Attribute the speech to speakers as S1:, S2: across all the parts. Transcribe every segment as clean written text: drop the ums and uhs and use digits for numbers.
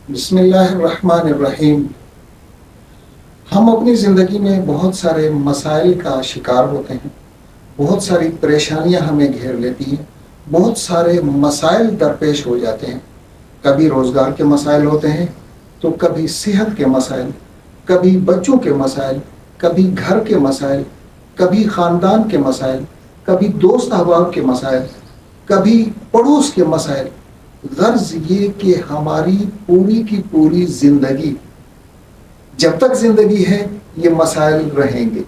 S1: بسم اللہ الرحمن الرحیم۔ ہم اپنی زندگی میں بہت سارے مسائل کا شکار ہوتے ہیں، بہت ساری پریشانیاں ہمیں گھیر لیتی ہیں، بہت سارے مسائل درپیش ہو جاتے ہیں۔ کبھی روزگار کے مسائل ہوتے ہیں تو کبھی صحت کے مسائل، کبھی بچوں کے مسائل، کبھی گھر کے مسائل، کبھی خاندان کے مسائل، کبھی دوست احباب کے مسائل، کبھی پڑوس کے مسائل۔ غرض یہ کہ ہماری پوری کی پوری زندگی، جب تک زندگی ہے، یہ مسائل رہیں گے۔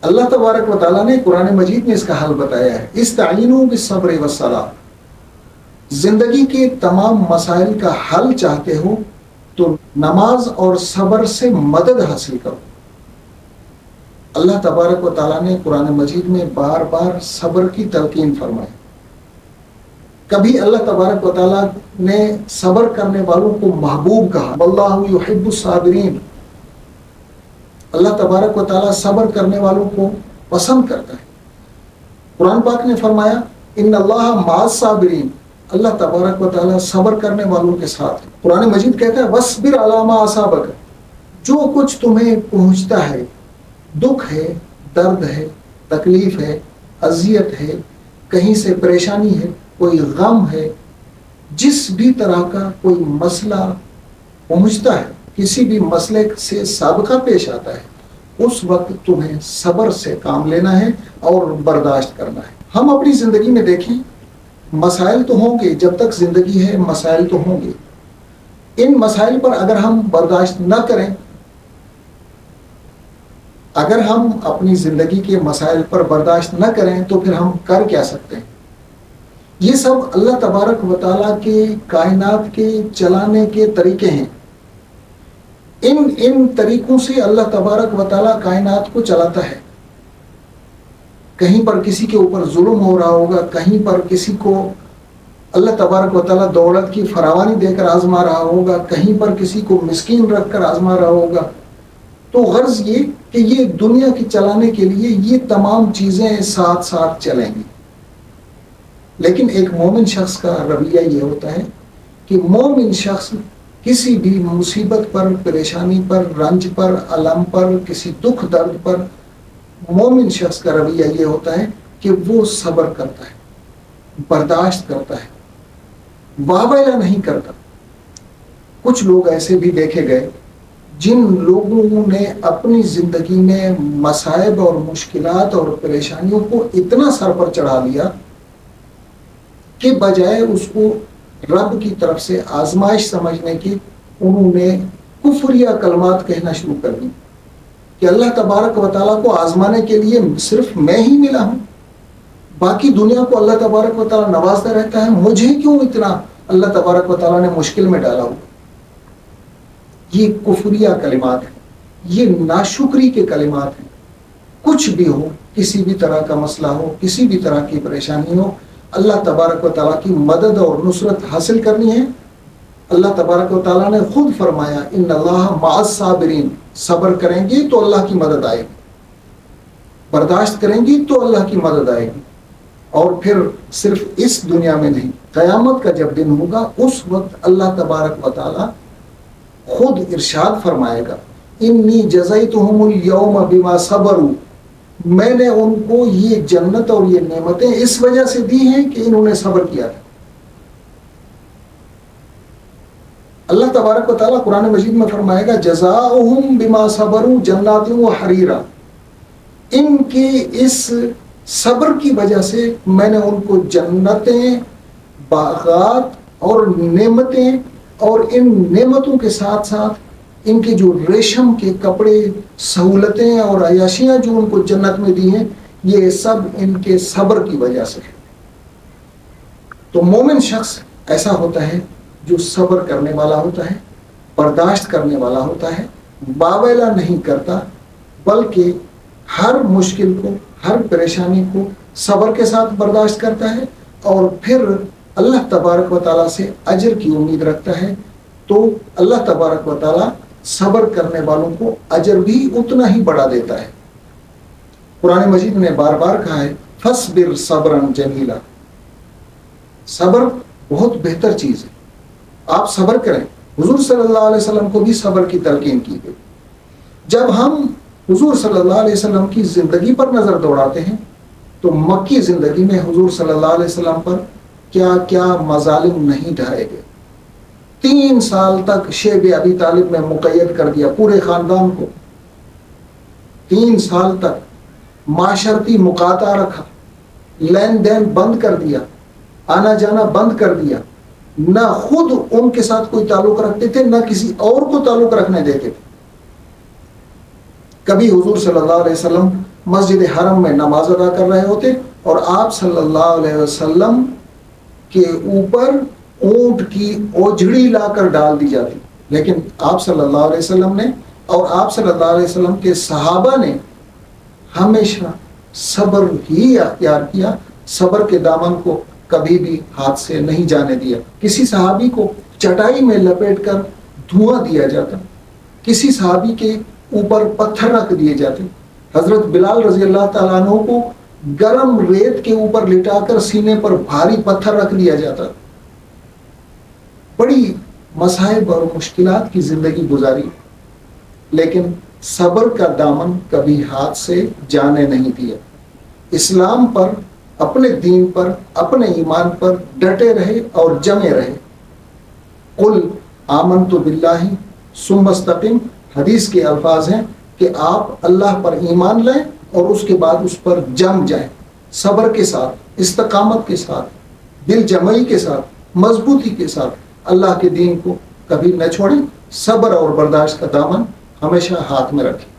S1: اللہ تبارک و تعالیٰ نے قرآن مجید میں اس کا حل بتایا ہے، استعینوا بالصبر والصلاۃ۔ زندگی کے تمام مسائل کا حل چاہتے ہو تو نماز اور صبر سے مدد حاصل کرو۔ اللہ تبارک و تعالیٰ نے قرآن مجید میں بار بار صبر کی تلقین فرمائی۔ کبھی اللہ تبارک و تعالیٰ نے صبر کرنے والوں کو محبوب کہا، واللہ یحب الصابرین۔ اللہ تبارک و تعالیٰ صبر کرنے والوں کو پسند کرتا ہے۔ قرآن پاک نے فرمایا ان اللہ مع الصابرین، اللہ تبارک و تعالیٰ صبر کرنے والوں کے ساتھ ہے۔ قرآن مجید کہتا ہے وَاصْبِرْ عَلَىٰ مَا أَصَابَكَ، جو کچھ تمہیں پہنچتا ہے، دکھ ہے، درد ہے، تکلیف ہے، اذیت ہے، کہیں سے پریشانی ہے، کوئی غم ہے، جس بھی طرح کا کوئی مسئلہ پہنچتا ہے، کسی بھی مسئلے سے سابقہ پیش آتا ہے، اس وقت تمہیں صبر سے کام لینا ہے اور برداشت کرنا ہے۔ ہم اپنی زندگی میں دیکھیں، مسائل تو ہوں گے، جب تک زندگی ہے مسائل تو ہوں گے۔ ان مسائل پر اگر ہم برداشت نہ کریں، اگر ہم اپنی زندگی کے مسائل پر برداشت نہ کریں تو پھر ہم کر کیا سکتے ہیں؟ یہ سب اللہ تبارک و تعالیٰ کے کائنات کے چلانے کے طریقے ہیں۔ ان طریقوں سے اللہ تبارک و تعالیٰ کائنات کو چلاتا ہے۔ کہیں پر کسی کے اوپر ظلم ہو رہا ہوگا، کہیں پر کسی کو اللہ تبارک و تعالیٰ دولت کی فراوانی دے کر آزما رہا ہوگا، کہیں پر کسی کو مسکین رکھ کر آزما رہا ہوگا۔ تو غرض یہ کہ یہ دنیا کی چلانے کے لیے یہ تمام چیزیں ساتھ ساتھ چلیں گی۔ لیکن ایک مومن شخص کا رویہ یہ ہوتا ہے کہ مومن شخص کسی بھی مصیبت پر، پریشانی پر، رنج پر، الم پر، کسی دکھ درد پر، مومن شخص کا رویہ یہ ہوتا ہے کہ وہ صبر کرتا ہے، برداشت کرتا ہے، واویلا نہیں کرتا۔ کچھ لوگ ایسے بھی دیکھے گئے جن لوگوں نے اپنی زندگی میں مصائب اور مشکلات اور پریشانیوں کو اتنا سر پر چڑھا لیا کہ بجائے اس کو رب کی طرف سے آزمائش سمجھنے کی، انہوں نے کفریہ کلمات کہنا شروع کر دی کہ اللہ تبارک و تعالیٰ کو آزمانے کے لیے صرف میں ہی ملا ہوں، باقی دنیا کو اللہ تبارک و تعالیٰ نوازتا رہتا ہے، مجھے کیوں اتنا اللہ تبارک و تعالیٰ نے مشکل میں ڈالا ہو۔ یہ کفریہ کلمات ہیں، یہ ناشکری کے کلمات ہیں۔ کچھ بھی ہو، کسی بھی طرح کا مسئلہ ہو، کسی بھی طرح کی پریشانی ہو، اللہ تبارک و تعالیٰ کی مدد اور نصرت حاصل کرنی ہے۔ اللہ تبارک و تعالیٰ نے خود فرمایا ان اللہ مع الصابرین، صبر کریں گی تو اللہ کی مدد آئے گی، برداشت کریں گی تو اللہ کی مدد آئے گی۔ اور پھر صرف اس دنیا میں نہیں، قیامت کا جب دن ہوگا اس وقت اللہ تبارک و تعالیٰ خود ارشاد فرمائے گا انی جزیتہم اليوم بما صبروا، میں نے ان کو یہ جنت اور یہ نعمتیں اس وجہ سے دی ہیں کہ انہوں نے صبر کیا تھا۔ اللہ تبارک و تعالیٰ قرآن مجید میں فرمائے گا جزاؤہم بما صبروا جنات و حریرا، ان کے اس صبر کی وجہ سے میں نے ان کو جنتیں، باغات اور نعمتیں، اور ان نعمتوں کے ساتھ ساتھ ان کے جو ریشم کے کپڑے، سہولتیں اور عیاشیاں جو ان کو جنت میں دی ہیں، یہ سب ان کے صبر کی وجہ سے ہے۔ تو مومن شخص ایسا ہوتا ہے جو صبر کرنے والا ہوتا ہے، برداشت کرنے والا ہوتا ہے، باویلا نہیں کرتا، بلکہ ہر مشکل کو، ہر پریشانی کو صبر کے ساتھ برداشت کرتا ہے، اور پھر اللہ تبارک و تعالیٰ سے اجر کی امید رکھتا ہے۔ تو اللہ تبارک و تعالیٰ صبر کرنے والوں کو اجر بھی اتنا ہی بڑھا دیتا ہے۔ قرآن مجید نے بار بار کہا ہے فَاصْبِرْ صَبْرًا جَمِيلًا، صبر بہت بہتر چیز ہے۔ آپ صبر کریں. حضور صلی اللہ علیہ وسلم کو بھی صبر کی تلقین کی گئی. جب ہم حضور صلی اللہ علیہ وسلم کی زندگی پر نظر دوڑاتے ہیں تو مکی زندگی میں حضور صلی اللہ علیہ وسلم پر کیا کیا مظالم نہیں ڈھائے گئے. 3 سال تک شیب ابی طالب میں مقید کر دیا پورے خاندان کو. 3 سال تک معاشرتی مقاطع رکھا، لین دین بند کر دیا، آنا جانا بند کر دیا. نہ خود ان کے ساتھ کوئی تعلق رکھتے تھے، نہ کسی اور کو تعلق رکھنے دیتے تھے. کبھی حضور صلی اللہ علیہ وسلم مسجد حرم میں نماز ادا کر رہے ہوتے اور آپ صلی اللہ علیہ وسلم کے اوپر اونٹ کی اوجھڑی لا کر ڈال دی جاتی، لیکن آپ صلی اللہ علیہ وسلم نے اور آپ صلی اللہ علیہ وسلم کے صحابہ نے ہمیشہ صبر ہی اختیار کیا. صبر کے دامن کو کبھی بھی ہاتھ سے نہیں جانے دیا. کسی صحابی کو چٹائی میں لپیٹ کر دھواں دیا جاتا، کسی صحابی کے اوپر پتھر رکھ دیے جاتے. حضرت بلال رضی اللہ تعالیٰ عنہ کو گرم ریت کے اوپر لٹا کر سینے پر بھاری پتھر رکھ دیا جاتا. بڑی مصائب اور مشکلات کی زندگی گزاری، لیکن صبر کا دامن کبھی ہاتھ سے جانے نہیں دیا. اسلام پر، اپنے دین پر، اپنے ایمان پر ڈٹے رہے اور جمے رہے. قل آمنت باللہ ثم استقم، حدیث کے الفاظ ہیں کہ آپ اللہ پر ایمان لیں اور اس کے بعد اس پر جم جائیں. صبر کے ساتھ، استقامت کے ساتھ، دل جمعی کے ساتھ، مضبوطی کے ساتھ اللہ کے دین کو کبھی نہ چھوڑیں. صبر اور برداشت کا دامن ہمیشہ ہاتھ میں رکھیں.